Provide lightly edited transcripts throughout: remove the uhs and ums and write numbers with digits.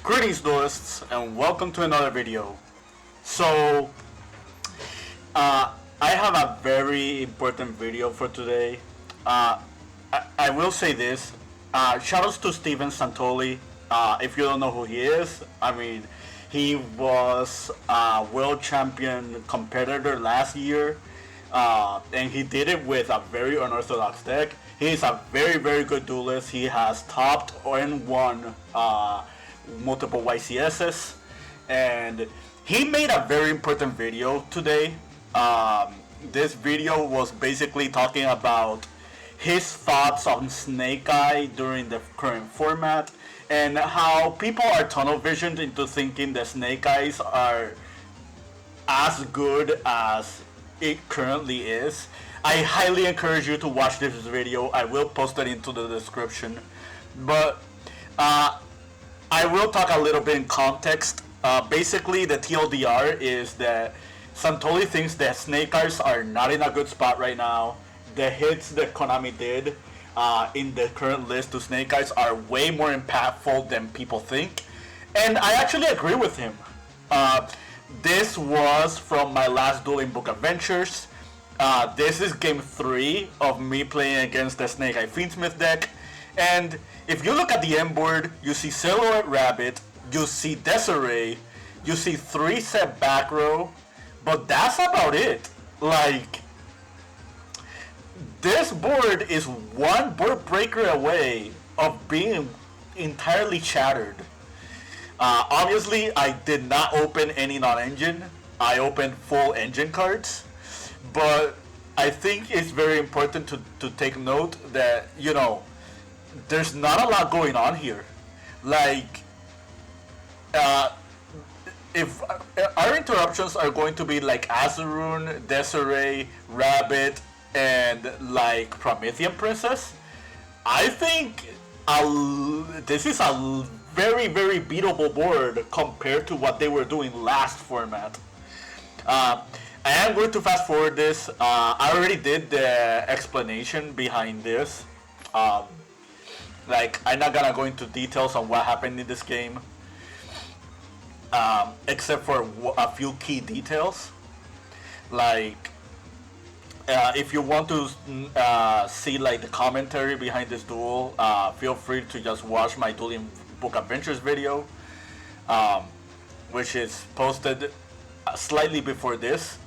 Greetings duelists and welcome to another video. So, I have a very important video for today. I will say this, shoutouts to Santoli. If you don't know who he is, he was a world champion competitor last year, and he did it with a very unorthodox deck. He's a very good duelist. He has topped and won multiple YCSs, and he made a very important video today. This video was basically talking about his thoughts on Snake Eye during the current format and how people are tunnel visioned into thinking that Snake Eyes are as good as it currently is. I highly encourage you to watch this video. I will post it into the description, but I will talk a little bit in context. Basically, the TLDR is that Santoli thinks that Snake Eyes are not in a good spot right now. The hits that Konami did in the current list to Snake Eyes are way more impactful than people think. And I actually agree with him. This was from my last Dueling Book Adventures. This is game 3 of me playing against the Snake Eye Fiendsmith deck. And if you look at the end board, you see Silhouette Rabbit, you see Desiree, you see 3 set back row, but that's about it. Like, this board is one board breaker away of being entirely shattered. Obviously, I did not open any non-engine. I opened full engine cards, but I think it's very important to take note that, you know, there's not a lot going on here. Like, if our interruptions are going to be like Azurune, Desiree, Rabbit, and like Promethean Princess, I think this is a very beatable board compared to what they were doing last format. I am going to fast forward this. I already did the explanation behind this. Like, I'm not gonna go into details on what happened in this game, except for a few key details. Like, if you want to see like the commentary behind this duel, feel free to just watch my Dueling Book Adventures video, which is posted slightly before this.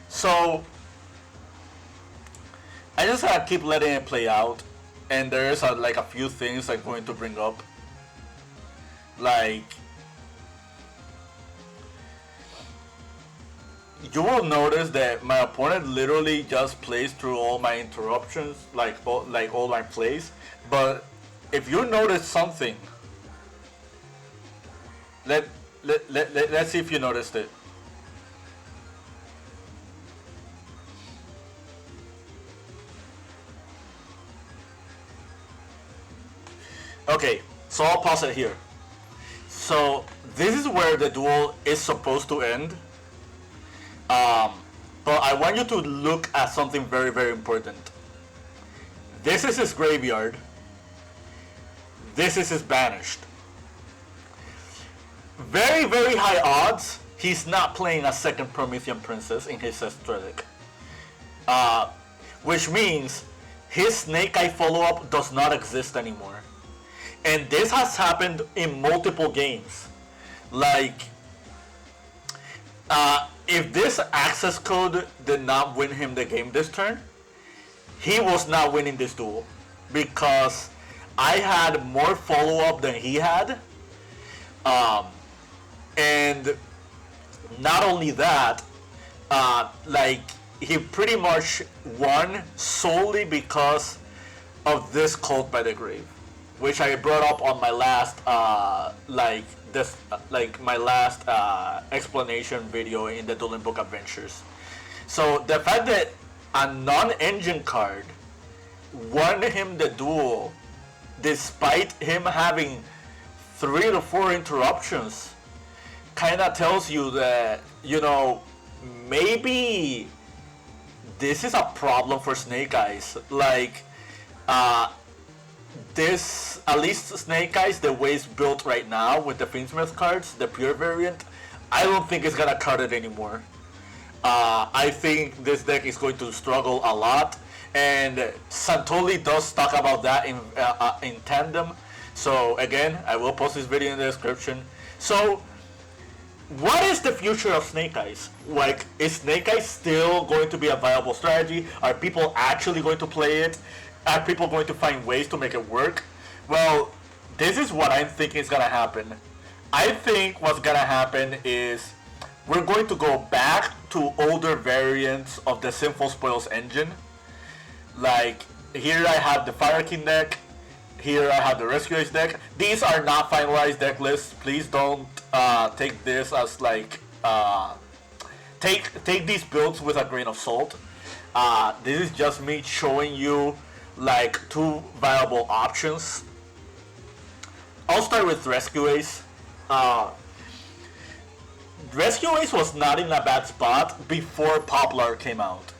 So I just gotta keep letting it play out, and there's like a few things I'm going to bring up. Like, you will notice that my opponent literally just plays through all my interruptions, like all my plays. But if you notice something, let's see if you noticed it. Okay, so I'll pause it here. So this is where the duel is supposed to end. But I want you to look at something very important. This is his graveyard. This is his banished. Very high odds he's not playing a second Promethean Princess in his aesthetic. Which means his Snake Eye follow-up does not exist anymore. And this has happened in multiple games. Like, if this access code did not win him the game this turn, he was not winning this duel, because I had more follow-up than he had. And not only that, like, he pretty much won solely because of this Cult by the Grave, which I brought up on my last my last explanation video in the Dueling Book Adventures. So the fact that a non-engine card won him the duel, despite him having 3 to 4 interruptions, kind of tells you that, you know, maybe this is a problem for Snake Eyes. Like, this, at least Snake Eyes, the way it's built right now with the Fiendsmith cards, the pure variant, I don't think it's gonna cut it anymore. I think this deck is going to struggle a lot, and Santoli does talk about that in tandem. So again, I will post this video in the description. So, what is the future of Snake Eyes? Like, is Snake Eyes still going to be a viable strategy? Are people actually going to play it? Are people going to find ways to make it work? Well, this is what I'm thinking is gonna happen. I think what's gonna happen is we're going to go back to older variants of the Sinful Spoils engine. Like, here I have the Fire King deck, here I have the Rescue Ace deck. These are not finalized deck lists. Please don't take this as like, take these builds with a grain of salt. This is just me showing you like two viable options. I'll start with Rescue Ace. Rescue Ace was not in a bad spot before Poplar came out.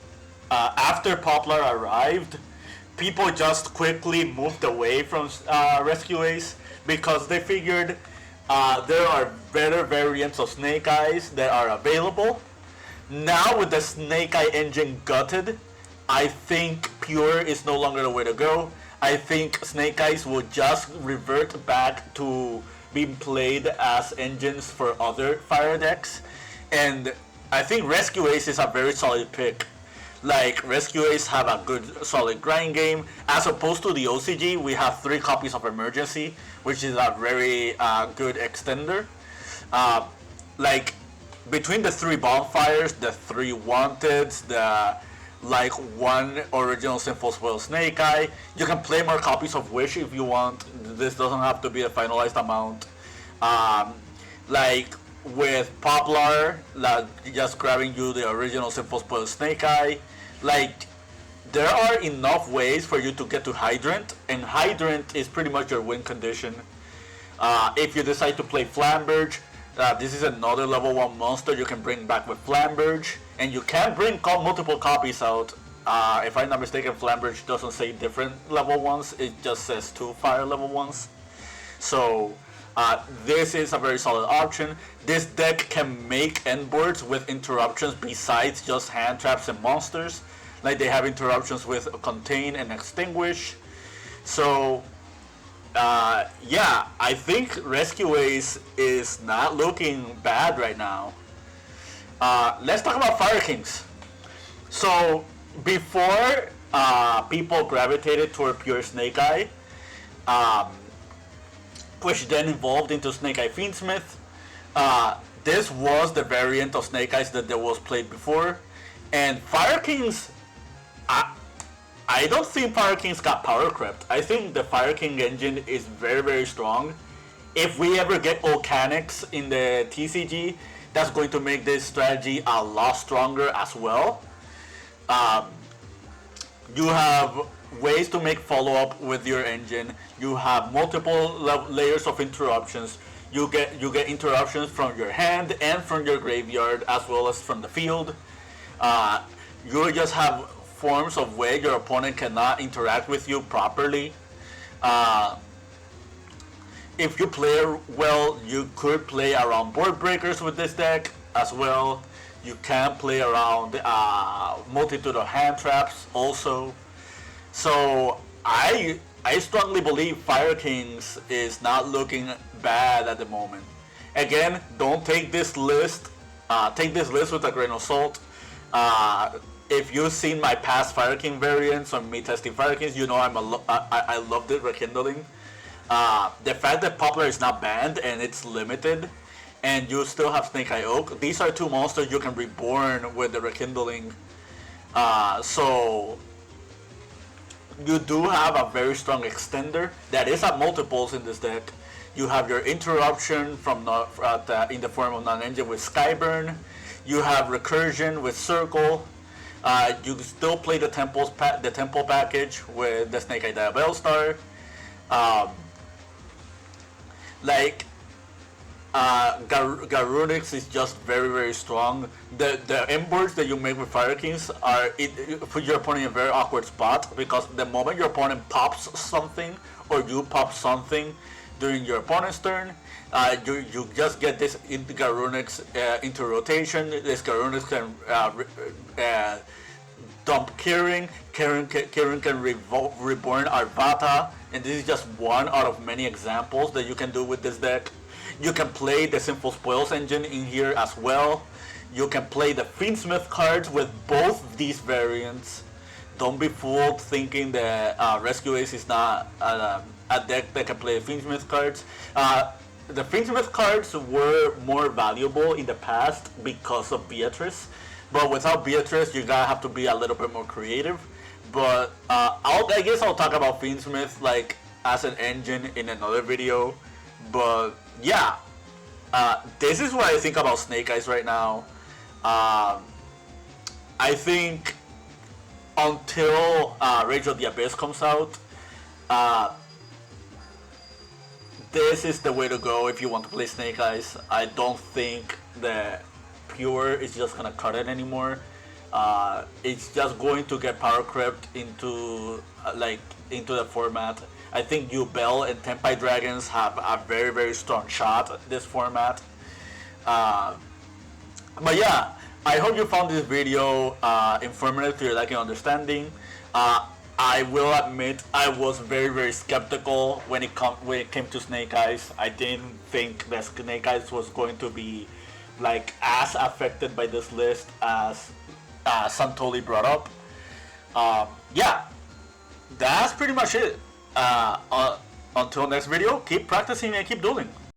After Poplar arrived, people just quickly moved away from Rescue Ace because they figured there are better variants of Snake Eyes that are available. Now with the Snake Eye engine gutted, I think Pure is no longer the way to go. I think Snake Eyes will just revert back to being played as engines for other fire decks, and I think Rescue Ace is a very solid pick. Like, Rescue Ace have a good solid grind game, as opposed to the OCG. We have 3 copies of Emergency, which is a very good extender. Like, between the 3 bonfires, the 3 wanteds, the like 1 original Sinful Spoil Snake Eye, you can play more copies of Wish if you want. This doesn't have to be a finalized amount. Like with Poplar, like just grabbing you the original Sinful Spoil Snake Eye. Like, there are enough ways for you to get to Hydrant, and Hydrant is pretty much your win condition. If you decide to play Flamberge, this is another level 1 monster you can bring back with Flamberge, and you can bring multiple copies out. If I'm not mistaken, Flamberge doesn't say different level 1s, it just says 2 fire level 1s. So this is a very solid option. This deck can make end boards with interruptions besides just hand traps and monsters. Like, they have interruptions with Contain and Extinguish. So yeah, I think Rescue Ace is not looking bad right now. Let's talk about Fire Kings. So before people gravitated toward Pure Snake Eye, which then evolved into Snake Eye Fiendsmith, this was the variant of Snake Eyes that there was played before, and Fire Kings, I don't think Fire Kings got power crept. I think the Fire King engine is very, very strong. If we ever get Volcanics in the TCG, that's going to make this strategy a lot stronger as well. You have ways to make follow-up with your engine. You have multiple layers of interruptions. You get interruptions from your hand and from your graveyard, as well as from the field. You just have forms of way your opponent cannot interact with you properly. If you play well, you could play around board breakers with this deck as well. You can play around multitude of hand traps also. So I strongly believe Fire Kings is not looking bad at the moment. Again, don't take this list. Take this list with a grain of salt. If you've seen my past Fire King variants or me testing Fire Kings, you know I loved it rekindling. The fact that Poplar is not banned and it's limited, and you still have Snake Eye Oak, these are 2 monsters you can reborn with the rekindling. So you do have a very strong extender that is at multiples in this deck. You have your interruption from in the form of non-engine with Skyburn. You have recursion with Circle. You still play the temple package with the Snake Eye Dia. Like, Garunix is just very very strong. The inboards that you make with Fire Kings put your opponent in a very awkward spot, because the moment your opponent pops something or you pop something during your opponent's turn, you just get this Garunix into rotation. This Garunix can dump Kirin. Kirin can reborn Arvata, and this is just one out of many examples that you can do with this deck. You can play the Sinful Spoils engine in here as well. You can play the Fiendsmith cards with both these variants. Don't be fooled thinking that Rescue Ace is not a deck that can play Fiendsmith cards. The Fiendsmith cards were more valuable in the past because of Beatrice, but without Beatrice, you're gonna have to be a little bit more creative. But I guess I'll talk about Fiendsmith like as an engine in another video. But yeah, this is what I think about Snake Eyes right now. I think until Rage of the Abyss comes out, this is the way to go if you want to play Snake Eyes. I don't think that Pure is just gonna cut it anymore. It's just going to get power crept into the format. I think Yubel and Tenpai Dragons have a very very strong shot at this format. But yeah, I hope you found this video informative to your liking and understanding. I will admit I was very very skeptical when it came to Snake Eyes. I didn't think that Snake Eyes was going to be like as affected by this list as Santoli brought up. Yeah, that's pretty much it. Until next video, keep practicing and keep dueling.